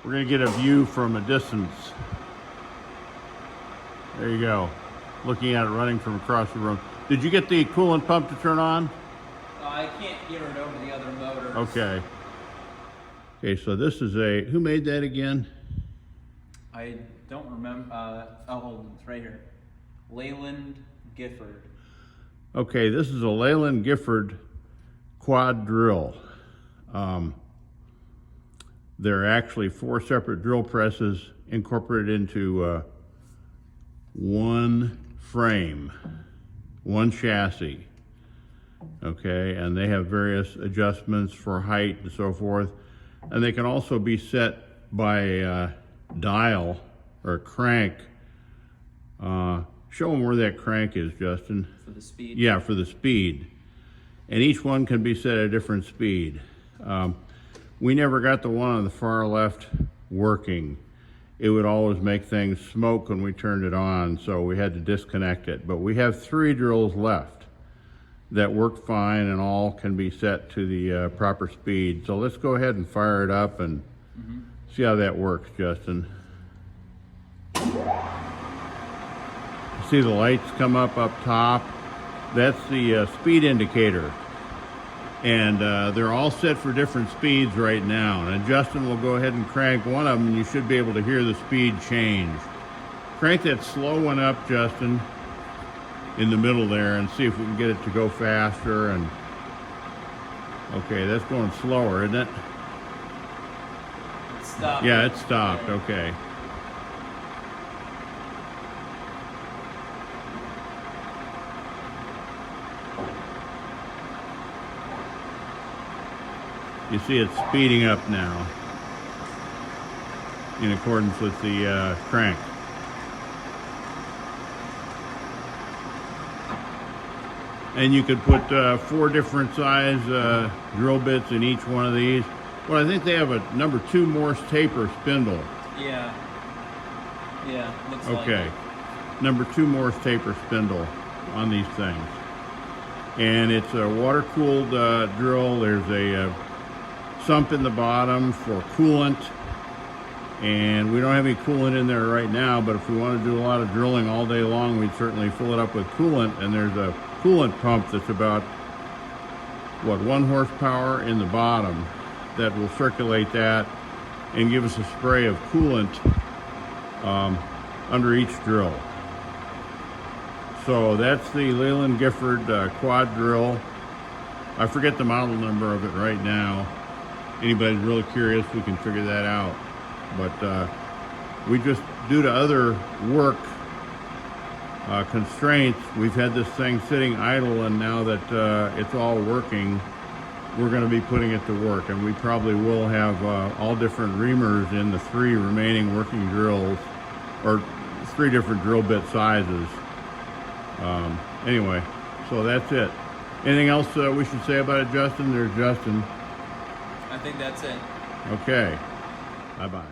We're going to get a view from a distance. There you go. Looking at it running from across the room. Did you get the coolant pump to turn on? I can't get it over the other motors. Okay. Okay, so this is a, who made that again? I don't remember. Oh, it's right here. Leland, Gifford. Okay, this is a Leland Gifford quad drill. There are actually 4 separate drill presses incorporated into one frame, one chassis. Okay, and they have various adjustments for height and so forth. And they can also be set by dial or crank. Show them where that crank is, Justin. For the speed? Yeah, for the speed. And each one can be set at a different speed. We never got the one on the far left working. It would always make things smoke when we turned it on, so we had to disconnect it. But we have 3 drills left that work fine and all can be set to the proper speed. So let's go ahead and fire it up and see how that works, Justin. See the lights come up top? That's the speed indicator. And they're all set for different speeds right now. And Justin will go ahead and crank one of them and you should be able to hear the speed change. Crank that slow one up, Justin, in the middle there, and see if we can get it to go faster. And okay, that's going slower, isn't it? It stopped. Yeah, it stopped. Okay. You see it's speeding up now in accordance with the crank. And you could put 4 different size drill bits in each one of these. Well, I think they have a number 2 Morse taper spindle. Yeah. Yeah, looks okay. like it. Number 2 Morse taper spindle on these things. And it's a water-cooled drill. There's a sump in the bottom for coolant. And we don't have any coolant in there right now, but if we want to do a lot of drilling all day long, we'd certainly fill it up with coolant. And there's a coolant pump that's about, what, 1 horsepower in the bottom that will circulate that and give us a spray of coolant under each drill. So that's the Leland Gifford quad drill. I forget the model number of it right now. Anybody's really curious, we can figure that out. But we just, due to other work constraints, we've had this thing sitting idle, and now that it's all working, we're going to be putting it to work. And we probably will have all different reamers in the 3 remaining working drills, or 3 different drill bit sizes. Anyway, so that's it. Anything else we should say about it, Justin? There's Justin. I think that's it. Okay. Bye-bye.